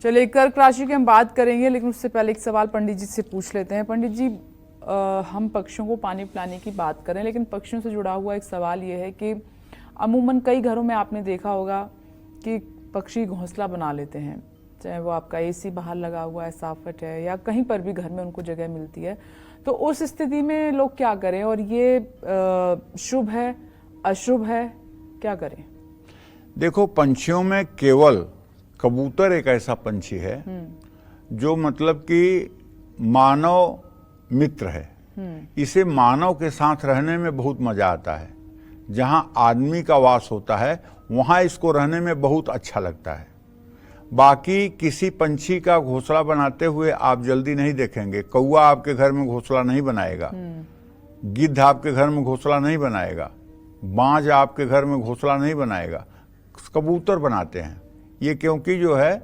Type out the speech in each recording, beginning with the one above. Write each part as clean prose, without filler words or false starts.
चलिए कर्क राशि की हम बात करेंगे, लेकिन उससे पहले एक सवाल पंडित जी से पूछ लेते हैं। पंडित जी, हम पक्षियों को पानी पिलाने की बात करें, लेकिन पक्षियों से जुड़ा हुआ एक सवाल ये है कि अमूमन कई घरों में आपने देखा होगा कि पक्षी घोंसला बना लेते हैं, चाहे वो आपका एसी बाहर लगा हुआ है, साफट है, या कहीं पर भी घर में उनको जगह मिलती है। तो उस स्थिति में लोग क्या करें, और ये शुभ है अशुभ है, क्या करें? देखो, पंछियों में केवल कबूतर एक ऐसा पंछी है जो मतलब कि मानव मित्र है। इसे मानव के साथ रहने में बहुत मजा आता है। जहां आदमी का वास होता है वहां इसको रहने में बहुत अच्छा लगता है। बाकी किसी पंछी का घोंसला बनाते हुए आप जल्दी नहीं देखेंगे। कौवा आपके घर में घोंसला नहीं बनाएगा, गिद्ध आपके घर में घोंसला नहीं बनाएगा, बाज आपके घर में घोंसला नहीं बनाएगा। कबूतर बनाते हैं ये, क्योंकि जो है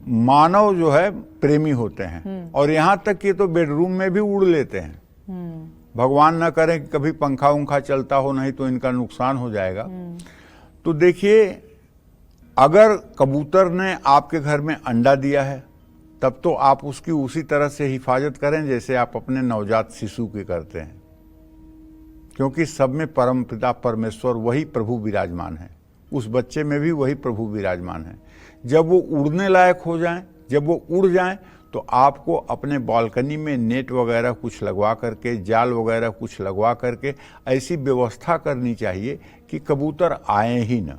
मानव जो है प्रेमी होते हैं, और यहाँ तक कि तो बेडरूम में भी उड़ लेते हैं। भगवान न करें कि कभी पंखा उंखा चलता हो, नहीं तो इनका नुकसान हो जाएगा। तो देखिए, अगर कबूतर ने आपके घर में अंडा दिया है तब तो आप उसकी उसी तरह से हिफाजत करें जैसे आप अपने नवजात शिशु की करते हैं, क्योंकि सब में परम पिता परमेश्वर वही प्रभु विराजमान है। उस बच्चे में भी वही प्रभु विराजमान है। जब वो उड़ने लायक हो जाएं, जब वो उड़ जाएं, तो आपको अपने बालकनी में नेट वगैरह कुछ लगवा करके, जाल वगैरह कुछ लगवा करके ऐसी व्यवस्था करनी चाहिए कि कबूतर आए ही न।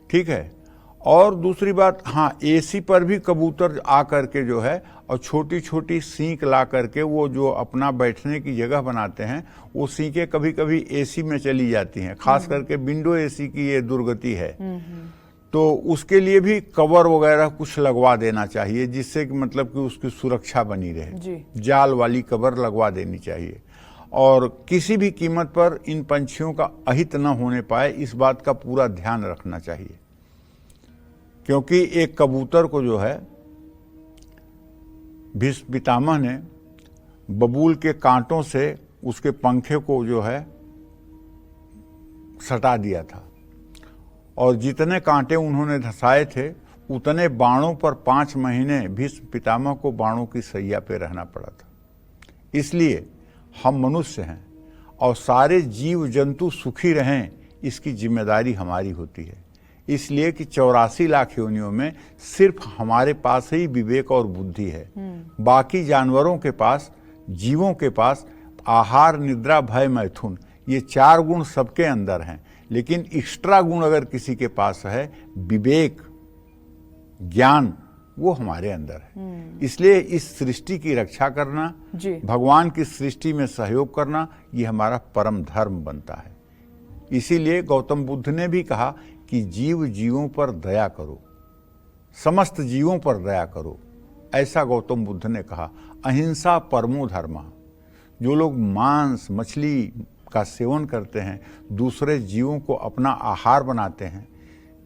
ठीक है। और दूसरी बात, हाँ, एसी पर भी कबूतर आ करके जो है और छोटी छोटी सींक ला करके वो जो अपना बैठने की जगह बनाते हैं, वो सींकें कभी कभी एसी में चली जाती हैं। खास करके विंडो एसी की ये दुर्गति है। तो उसके लिए भी कवर वगैरह कुछ लगवा देना चाहिए, जिससे कि मतलब कि उसकी सुरक्षा बनी रहे। जाल वाली कवर लगवा देनी चाहिए। और किसी भी कीमत पर इन पंछियों का अहित न होने पाए, इस बात का पूरा ध्यान रखना चाहिए। क्योंकि एक कबूतर को जो है भीष्म पितामह ने बबूल के कांटों से उसके पंखे को जो है सटा दिया था, और जितने कांटे उन्होंने धंसाए थे उतने बाणों पर 5 महीने भीष्म पितामह को बाणों की सैया पे रहना पड़ा था। इसलिए हम मनुष्य हैं और सारे जीव जंतु सुखी रहें, इसकी जिम्मेदारी हमारी होती है। इसलिए कि 84 लाख योनियों में सिर्फ हमारे पास ही विवेक और बुद्धि है। बाकी जानवरों के पास, जीवों के पास आहार, निद्रा, भय, मैथुन, ये 4 गुण सबके अंदर हैं। लेकिन एक्स्ट्रा गुण अगर किसी के पास है, विवेक, ज्ञान, वो हमारे अंदर है। इसलिए इस सृष्टि की रक्षा करना, भगवान की सृष्टि में सहयोग करना, ये हमारा परम धर्म बनता है। इसीलिए गौतम बुद्ध ने भी कहा कि जीव जीवों पर दया करो, समस्त जीवों पर दया करो। ऐसा गौतम बुद्ध ने कहा। अहिंसा परमो धर्मः। जो लोग मांस मछली का सेवन करते हैं, दूसरे जीवों को अपना आहार बनाते हैं,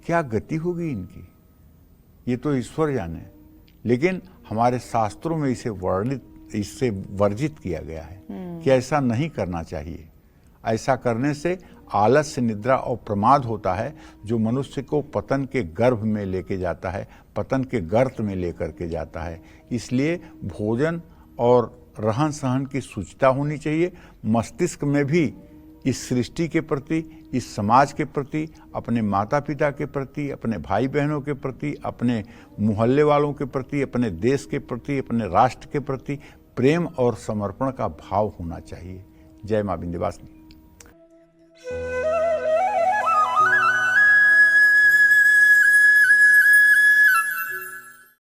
क्या गति होगी इनकी, ये तो ईश्वर जाने। लेकिन हमारे शास्त्रों में इससे वर्जित किया गया है कि ऐसा नहीं करना चाहिए। ऐसा करने से आलस्य, निद्रा और प्रमाद होता है, जो मनुष्य को पतन के गर्भ में लेके जाता है, पतन के गर्त में लेकर के जाता है। इसलिए भोजन और रहन सहन की शुचिता होनी चाहिए। मस्तिष्क में भी इस सृष्टि के प्रति, इस समाज के प्रति, अपने माता पिता के प्रति, अपने भाई बहनों के प्रति, अपने मोहल्ले वालों के प्रति, अपने देश के प्रति, अपने राष्ट्र के प्रति प्रेम और समर्पण का भाव होना चाहिए। जय मां विंध्यवासिनी।